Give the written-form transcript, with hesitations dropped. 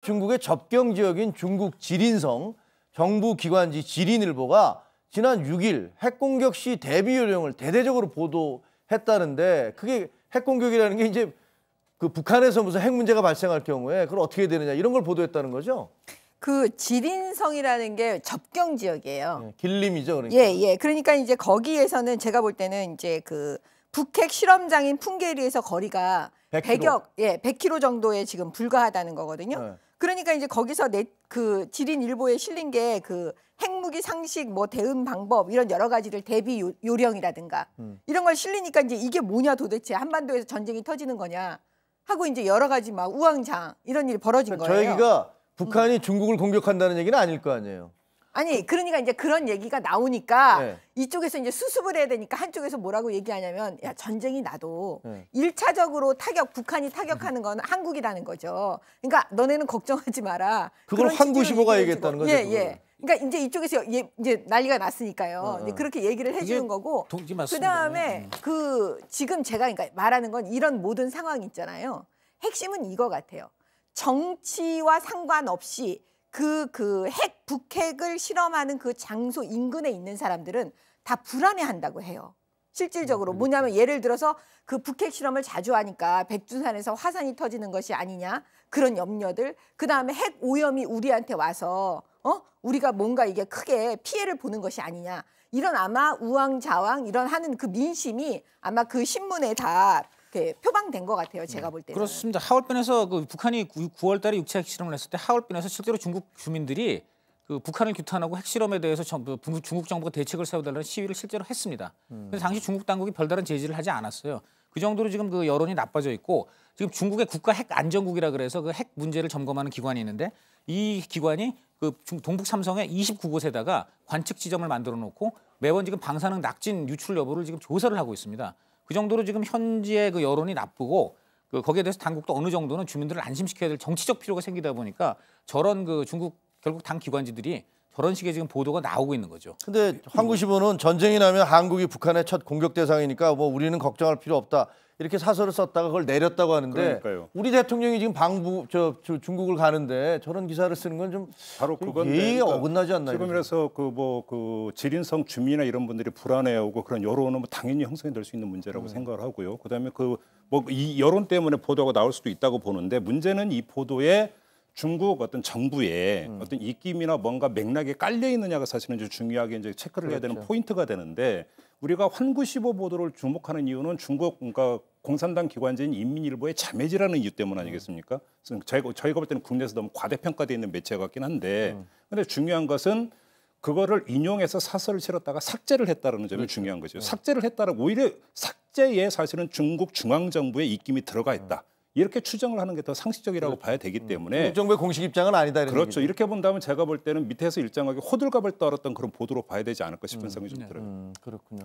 중국의 접경 지역인 중국 지린성 정부 기관지 지린일보가 지난 6일 핵공격 시 대비 요령을 대대적으로 보도했다는데 그게 핵공격이라는 게 이제 그 북한에서 무슨 핵 문제가 발생할 경우에 그걸 어떻게 해야 되느냐 이런 걸 보도했다는 거죠? 그 지린성이라는 게 접경 지역이에요. 네, 길림이죠, 그러니까. 예. 그러니까 이제 거기에서는 제가 볼 때는 이제 그 북핵 실험장인 풍계리에서 거리가 100km. 100km 정도에 지금 불과하다는 거거든요. 네. 그러니까 이제 거기서 그 지린일보에 실린 게 그 핵무기 상식, 뭐 대응 방법 이런 여러 가지를 대비 요령이라든가 이런 걸 실리니까 이제 이게 뭐냐 도대체 한반도에서 전쟁이 터지는 거냐 하고 이제 여러 가지 막 우왕좌왕 이런 일이 벌어진 그러니까 거예요. 저 얘기가 북한이 중국을 공격한다는 얘기는 아닐 거 아니에요. 아니 그러니까 이제 그런 얘기가 나오니까 네. 이쪽에서 이제 수습을 해야 되니까 한쪽에서 뭐라고 얘기하냐면 야 전쟁이 나도 네. 1차적으로 북한이 타격하는 건 한국이라는 거죠. 그러니까 너네는 걱정하지 마라. 그걸 그런 황구시보가 취지로 얘기했다는 거죠. 예. 그러니까 이제 이쪽에서 이제 난리가 났으니까요. 이제 그렇게 얘기를 해주는 거고. 그다음에 그 지금 제가 그러니까 말하는 건 이런 모든 상황이 있잖아요. 핵심은 이거 같아요. 정치와 상관없이 북핵을 실험하는 그 장소 인근에 있는 사람들은 다 불안해한다고 해요. 실질적으로 뭐냐면 예를 들어서 그 북핵 실험을 자주 하니까 백두산에서 화산이 터지는 것이 아니냐 그런 염려들. 그다음에 핵 오염이 우리한테 와서 우리가 뭔가 이게 크게 피해를 보는 것이 아니냐 이런 아마 우왕좌왕 이런 하는 그 민심이 아마 그 신문에 다 표방된 것 같아요. 제가 볼 때는. 그렇습니다. 하얼빈에서 그 북한이 9월달에 육체 핵실험을 했을 때 하얼빈에서 실제로 중국 주민들이 그 북한을 규탄하고 핵실험에 대해서 중국 정부가 대책을 세워달라는 시위를 실제로 했습니다. 그래서 당시 중국 당국이 별다른 제지를 하지 않았어요. 그 정도로 지금 그 여론이 나빠져 있고 지금 중국의 국가 핵 안전국이라 그래서 그 핵 문제를 점검하는 기관이 있는데 이 기관이 그 동북 삼성의 29곳에다가 관측 지점을 만들어 놓고 매번 지금 방사능 낙진 유출 여부를 지금 조사를 하고 있습니다. 그 정도로 지금 현지의 그 여론이 나쁘고 거기에 대해서 당국도 어느 정도는 주민들을 안심시켜야 될 정치적 필요가 생기다 보니까 저런 그 중국 결국 당 기관지들이 저런 식의 지금 보도가 나오고 있는 거죠. 근데 황구시보는 전쟁이 나면 한국이 북한의 첫 공격 대상이니까 뭐 우리는 걱정할 필요 없다. 이렇게 사설을 썼다가 그걸 내렸다고 하는데 그러니까요. 우리 대통령이 지금 중국을 가는데 저런 기사를 쓰는 건 좀 바로 그건데 예의가 그러니까 어긋나지 않나요? 지금이라서 그 지린성 주민이나 이런 분들이 불안해하고 그런 여론은 뭐 당연히 형성이 될 수 있는 문제라고 생각을 하고요. 그다음에 이 여론 때문에 보도가 나올 수도 있다고 보는데 문제는 이 보도에 중국 어떤 정부의 어떤 입김이나 뭔가 맥락에 깔려 있느냐가 사실은 이제 중요하게 이제 체크를 해야 되는 포인트가 되는데 우리가 환구시보 보도를 주목하는 이유는 중국 그러니까 공산당 기관지인 인민일보의 자매지라는 이유 때문 아니겠습니까? 저희가 볼 때는 국내에서 너무 과대평가되어 있는 매체 같긴 한데 근데 중요한 것은 그거를 인용해서 사설을 실었다가 삭제를 했다는 점이 중요한 거죠. 삭제를 했다는 오히려 삭제에 사실은 중국 중앙정부의 입김이 들어가 있다. 이렇게 추정을 하는 게 더 상식적이라고 봐야 되기 때문에 중국 정부의 공식 입장은 아니다. 이런 그렇죠. 얘기죠. 이렇게 본다면 제가 볼 때는 밑에서 일정하게 호들갑을 떨었던 그런 보도로 봐야 되지 않을까 싶은 생각이 좀 들어요. 그렇군요.